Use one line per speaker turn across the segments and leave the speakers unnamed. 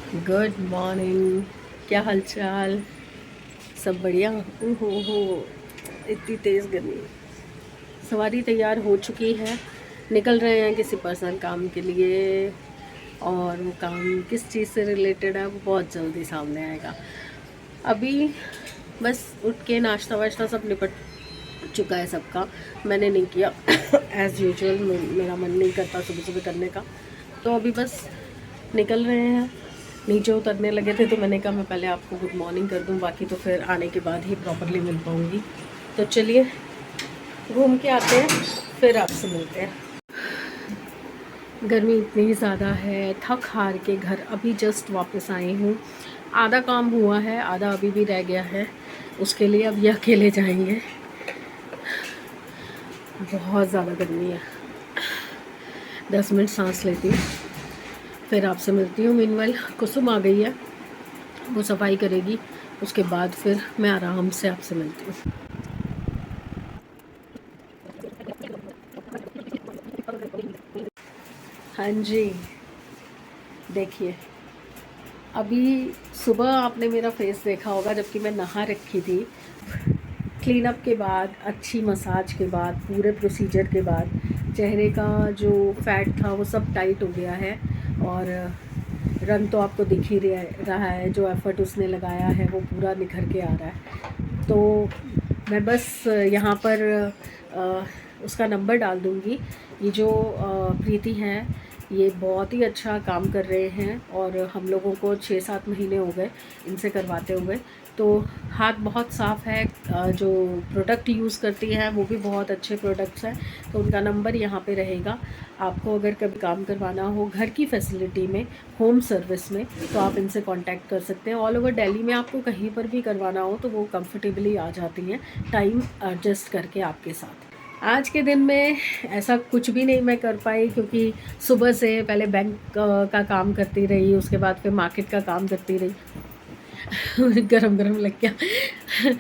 Good morning. क्या हाल चाल? सब बढ़िया। हो इतनी तेज़ गर्मी। सवारी तैयार हो चुकी है, निकल रहे हैं किसी पर्सनल काम के लिए। और वो काम किस चीज़ से रिलेटेड है वो बहुत जल्दी सामने आएगा। अभी बस उठ के नाश्ता वाश्ता सब निपट चुका है सबका। मैंने नहीं किया एज़ यूजुअल। मेरा मन नहीं करता सुबह सुबह करने का, तो अभी बस निकल रहे हैं। नीचे उतरने लगे थे तो मैंने कहा मैं पहले आपको गुड मॉर्निंग कर दूं, बाकी तो फिर आने के बाद ही प्रॉपरली मिल पाऊँगी। तो चलिए घूम के आते हैं, फिर आपसे मिलते हैं। गर्मी इतनी ज़्यादा है, थक हार के घर अभी जस्ट वापस आई हूँ। आधा काम हुआ है, आधा अभी भी रह गया है। उसके लिए अब ये अकेले जाएंगे। बहुत ज़्यादा गर्मी है। 10 मिनट सांस लेती हूँ, फिर आपसे मिलती हूँ। मीनवाइल कुसुम आ गई है, वो सफाई करेगी, उसके बाद फिर मैं आराम से आपसे मिलती हूँ। हाँ जी, देखिए अभी सुबह आपने मेरा फेस देखा होगा जबकि मैं नहा रखी थी। क्लीन अप के बाद, अच्छी मसाज के बाद, पूरे प्रोसीजर के बाद चेहरे का जो फैट था वो सब टाइट हो गया है। और रंग तो आपको दिख ही रहा है, जो एफ़र्ट उसने लगाया है वो पूरा निखर के आ रहा है। तो मैं बस यहाँ पर उसका नंबर डाल दूँगी। ये जो प्रीति हैं, ये बहुत ही अच्छा काम कर रहे हैं और हम लोगों को 6-7 महीने हो गए इनसे करवाते हुए। तो हाथ बहुत साफ़ है। जो प्रोडक्ट यूज़ करती हैं वो भी बहुत अच्छे प्रोडक्ट्स हैं। तो उनका नंबर यहाँ पे रहेगा। आपको अगर कभी काम करवाना हो घर की फैसिलिटी में, होम सर्विस में, तो आप इनसे कांटेक्ट कर सकते हैं। ऑल ओवर दिल्ली में आपको कहीं पर भी करवाना हो तो वो कंफर्टेबली आ जाती हैं, टाइम एडजस्ट करके आपके साथ। आज के दिन में ऐसा कुछ भी नहीं मैं कर पाई, क्योंकि सुबह से पहले बैंक का काम करती रही, उसके बाद फिर मार्केट का काम करती रही। गरम गरम लग गया।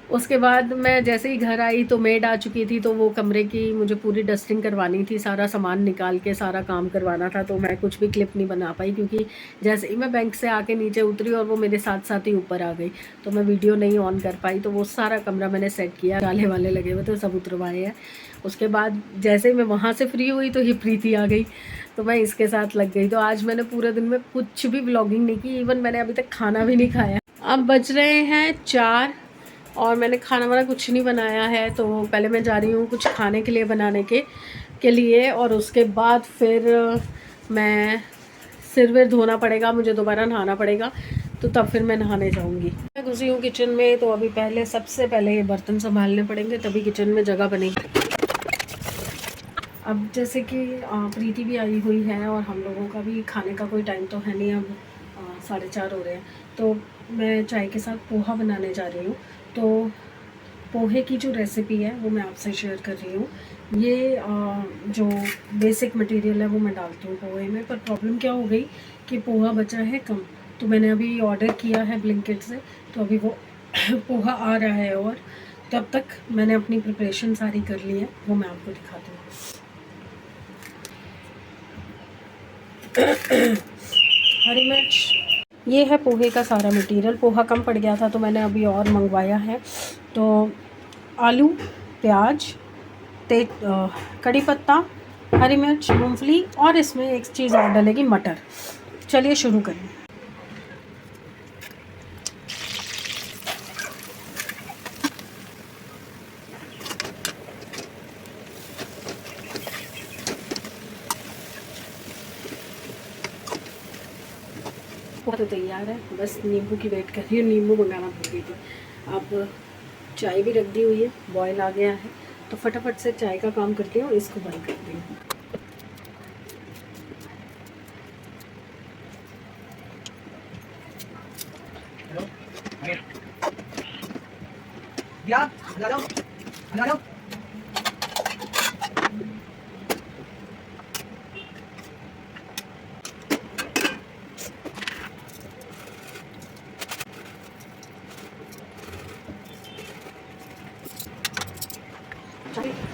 उसके बाद मैं जैसे ही घर आई तो मेड आ चुकी थी, तो वो कमरे की मुझे पूरी डस्टिंग करवानी थी, सारा सामान निकाल के सारा काम करवाना था। तो मैं कुछ भी क्लिप नहीं बना पाई, क्योंकि जैसे ही मैं बैंक से आके नीचे उतरी और वो मेरे साथ साथ ही ऊपर आ गई, तो मैं वीडियो नहीं ऑन कर पाई। तो वो सारा कमरा मैंने सेट किया, जाले वाले लगे हुए थे सब उतरवाए हैं। उसके बाद जैसे ही मैं वहाँ से फ्री हुई तो ये प्रीति आ गई, तो मैं इसके साथ लग गई। तो आज मैंने पूरे दिन में कुछ भी व्लॉगिंग नहीं की, इवन मैंने अभी तक खाना भी नहीं खाया। अब बज रहे हैं 4 और मैंने खाना वाना कुछ नहीं बनाया है। तो पहले मैं जा रही हूँ कुछ खाने के लिए बनाने के लिए, और उसके बाद फिर मैं सिर विर धोना पड़ेगा, मुझे दोबारा नहाना पड़ेगा, तो तब फिर मैं नहाने जाऊँगी। मैं घुसी हूँ किचन में, तो अभी पहले सबसे पहले ये बर्तन संभालने पड़ेंगे, तभी किचन में जगह बनेगी। अब जैसे कि प्रीति भी आई हुई है और हम लोगों का भी खाने का कोई टाइम तो है नहीं। अब 4:30 हो रहे हैं, तो मैं चाय के साथ पोहा बनाने जा रही हूँ। तो पोहे की जो रेसिपी है वो मैं आपसे शेयर कर रही हूँ। ये जो बेसिक मटेरियल है वो मैं डालती हूँ पोहे में, पर प्रॉब्लम क्या हो गई कि पोहा बचा है कम। तो मैंने अभी ऑर्डर किया है ब्लिंकिट से, तो अभी वो पोहा आ रहा है। और तब तक मैंने अपनी प्रिपरेशन सारी कर ली है, वो मैं आपको दिखाती हूँ। हरी मिर्च, ये है पोहे का सारा मटेरियल। पोहा कम पड़ गया था तो मैंने अभी और मंगवाया है। तो आलू, प्याज, कड़ी पत्ता, हरी मिर्च, मूंगफली, और इसमें एक चीज़ और डलेगी, मटर। चलिए शुरू करें। पोहा तो तैयार है, बस नींबू की वेट कर रही हूँ। नींबू मंगाना भूल गई थी। अब चाय भी रख दी हुई है, बॉयल आ गया है, तो फटाफट से चाय का काम करती हूँ, इसको बंद करती हूँ।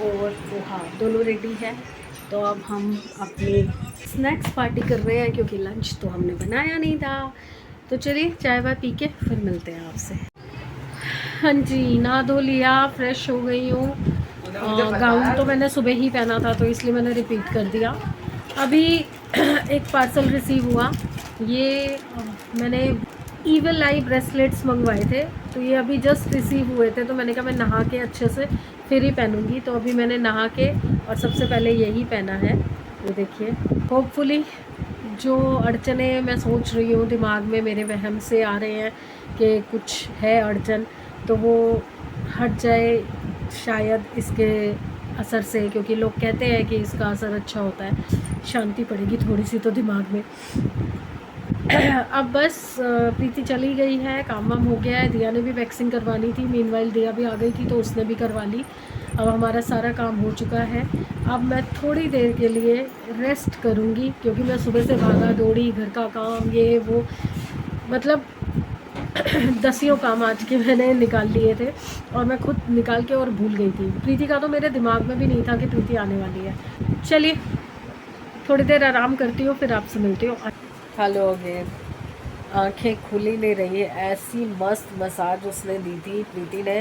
और पोहा दोनों रेडी है। तो अब हम अपनी स्नैक्स पार्टी कर रहे हैं क्योंकि लंच तो हमने बनाया नहीं था। तो चलिए चाय वाय पी के फिर मिलते हैं आपसे। हाँ जी, नहा धो लिया, फ्रेश हो गई हूँ। गाउन तो मैंने सुबह ही पहना था तो इसलिए मैंने रिपीट कर दिया। अभी एक पार्सल रिसीव हुआ। ये मैंने ईवल आई ब्रेसलेट्स मंगवाए थे, तो ये अभी जस्ट रिसीव हुए थे। तो मैंने कहा मैं नहा के अच्छे से फिर ही पहनूंगी। तो अभी मैंने नहा के और सबसे पहले यही पहना है। ये देखिए, होपफुली जो अड़चने मैं सोच रही हूँ दिमाग में मेरे वहम से आ रहे हैं कि कुछ है अड़चन, तो वो हट जाए शायद इसके असर से, क्योंकि लोग कहते हैं कि इसका असर अच्छा होता है, शांति पड़ेगी थोड़ी सी तो दिमाग में। अब बस प्रीति चली गई है, काम वाम हो गया है। दिया ने भी वैक्सिंग करवानी थी, मीनवाइल दिया भी आ गई थी तो उसने भी करवा ली। अब हमारा सारा काम हो चुका है। अब मैं थोड़ी देर के लिए रेस्ट करूँगी क्योंकि मैं सुबह से भागा दौड़ी, घर का काम ये वो, मतलब 10 काम आज के मैंने निकाल लिए थे और मैं खुद निकाल के और भूल गई थी। प्रीति का तो मेरे दिमाग में भी नहीं था कि प्रीति आने वाली है। चलिए थोड़ी देर आराम करती हूँ, फिर आपसे मिलती हूँ। Hello again. आंखें खुली नहीं रही है, ऐसी मस्त मसाज उसने दी थी प्रीति ने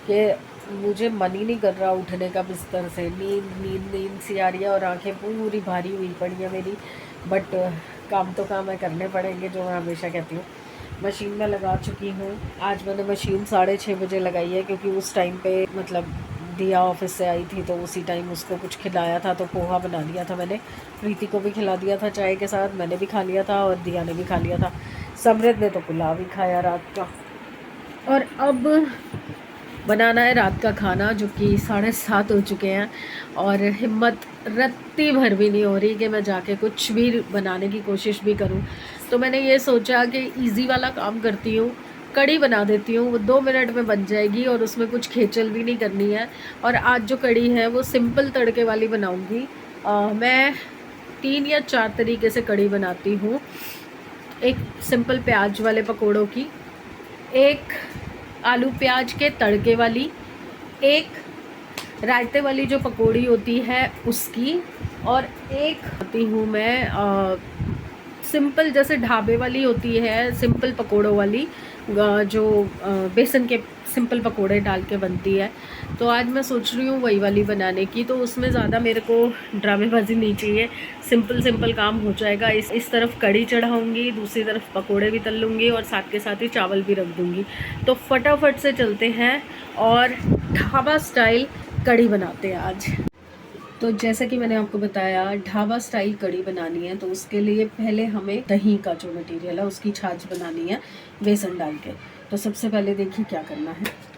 कि मुझे मन ही नहीं कर रहा उठने का बिस्तर से। नींद नींद नींद सी आ रही है और आंखें पूरी भारी हुई पड़ी है मेरी। बट काम तो काम है, करने पड़ेंगे, जो मैं हमेशा कहती हूँ। मशीन में लगा चुकी हूँ। आज मैंने मशीन 6:30 बजे लगाई है क्योंकि उस टाइम पे मतलब दिया ऑफिस से आई थी तो उसी टाइम उसको कुछ खिलाया था, तो पोहा बना दिया था मैंने। प्रीति को भी खिला दिया था चाय के साथ, मैंने भी खा लिया था और दिया ने भी खा लिया था। समृद्ध ने तो पुलाव ही खाया रात का। और अब बनाना है रात का खाना, जो कि 7:30 हो चुके हैं और हिम्मत रत्ती भर भी नहीं हो रही कि मैं जाके कुछ भी बनाने की कोशिश भी करूं। तो मैंने ये सोचा कि इजी वाला काम करती हूँ, कड़ी बना देती हूँ। वो 2 मिनट में बन जाएगी और उसमें कुछ खेचल भी नहीं करनी है। और आज जो कड़ी है वो सिंपल तड़के वाली बनाऊँगी। मैं 3 या 4 तरीके से कड़ी बनाती हूँ। एक सिंपल प्याज वाले पकौड़ों की, एक आलू प्याज के तड़के वाली, एक रायते वाली जो पकौड़ी होती है उसकी, और एक खाती हूँ मैं सिंपल जैसे ढाबे वाली होती है, सिंपल पकौड़ों वाली, जो बेसन के सिंपल पकोड़े डाल के बनती है। तो आज मैं सोच रही हूँ वही वाली बनाने की। तो उसमें ज़्यादा मेरे को ड्रामेबाजी नहीं चाहिए, सिंपल सिंपल काम हो जाएगा। इस तरफ कड़ी चढ़ाऊँगी, दूसरी तरफ पकोड़े भी तल लूँगी और साथ के साथ ही चावल भी रख दूँगी। तो फटाफट से चलते हैं और ढाबा स्टाइल कड़ी बनाते हैं आज। तो जैसा कि मैंने आपको बताया ढाबा स्टाइल कड़ी बनानी है, तो उसके लिए पहले हमें दही का जो मटेरियल है उसकी छाछ बनानी है बेसन डाल के। तो सबसे पहले देखिए क्या करना है।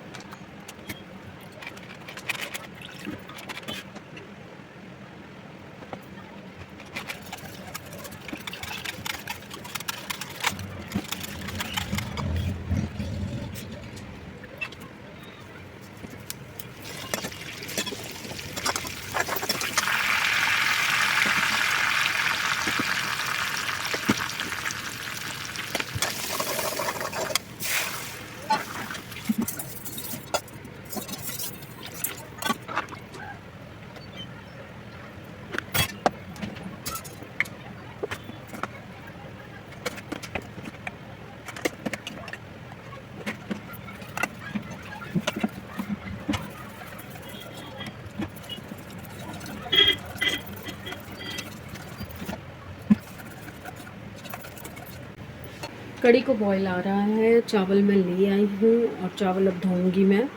कड़ी को बॉईल आ रहा है, चावल मैं ले आई हूँ और चावल अब धोऊंगी मैं।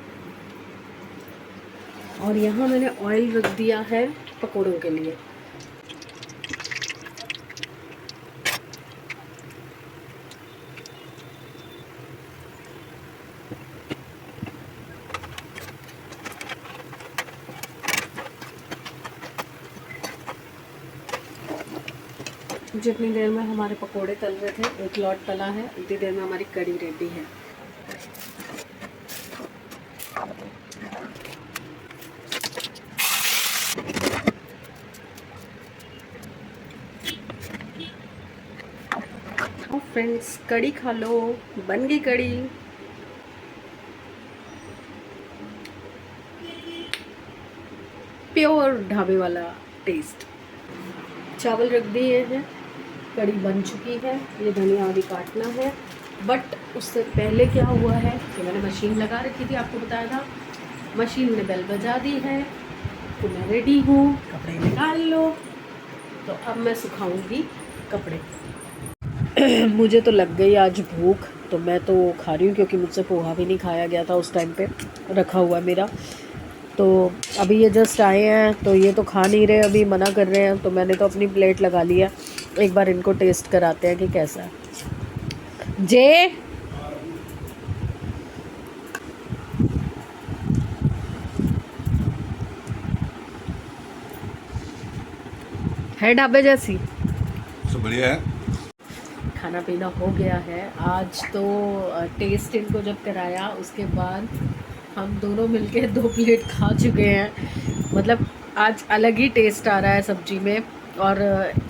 और यहाँ मैंने ऑयल रख दिया है पकोड़ों के लिए। जितनी देर में हमारे पकोड़े तल रहे थे, एक लॉट तला है, उतनी देर में हमारी कड़ी रेडी है। फ्रेंड्स कड़ी खा लो, बन गई कड़ी। प्योर ढाबे वाला टेस्ट। चावल रख दिए हैं, कड़ी बन चुकी है, ये धनिया अभी काटना है। बट उससे पहले क्या हुआ है कि मैंने मशीन लगा रखी थी, आपको बताया था, मशीन ने बेल बजा दी है, तो मैं रेडी हूँ, कपड़े निकाल लो। तो अब मैं सुखाऊंगी कपड़े। मुझे तो लग गई आज भूख, तो मैं तो खा रही हूँ, क्योंकि मुझसे पोहा भी नहीं खाया गया था उस टाइम पे रखा हुआ मेरा। तो अभी ये जस्ट आए हैं, तो ये तो खा नहीं रहे, अभी मना कर रहे हैं, तो मैंने तो अपनी प्लेट लगा ली है। एक बार इनको टेस्ट कराते हैं कि कैसा है। जे है ढाबे जैसी,
सब बढ़िया है।
खाना पीना हो गया है। आज तो टेस्ट इनको जब कराया उसके बाद हम दोनों मिलके 2 प्लेट खा चुके हैं। मतलब आज अलग ही टेस्ट आ रहा है सब्जी में, और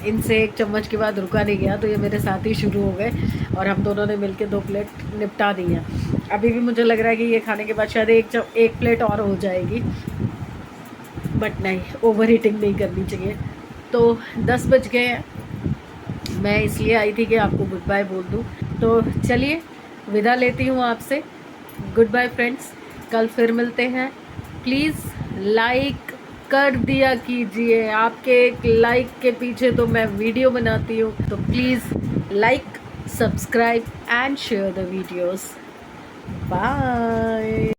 इनसे 1 चम्मच के बाद रुका नहीं गया, तो ये मेरे साथ ही शुरू हो गए और हम दोनों ने मिलके 2 प्लेट निपटा दी हैं। अभी भी मुझे लग रहा है कि ये खाने के बाद शायद एक प्लेट और हो जाएगी, बट नहीं, ओवर ईटिंग नहीं करनी चाहिए। तो 10 बज गए हैं, मैं इसलिए आई थी कि आपको गुड बाय बोल दूँ। तो चलिए विदा लेती हूँ आपसे। गुड बाय फ्रेंड्स, कल फिर मिलते हैं। प्लीज़ लाइक कर दिया कीजिए, आपके एक लाइक के पीछे तो मैं वीडियो बनाती हूँ। तो please like, subscribe and share the videos. Bye.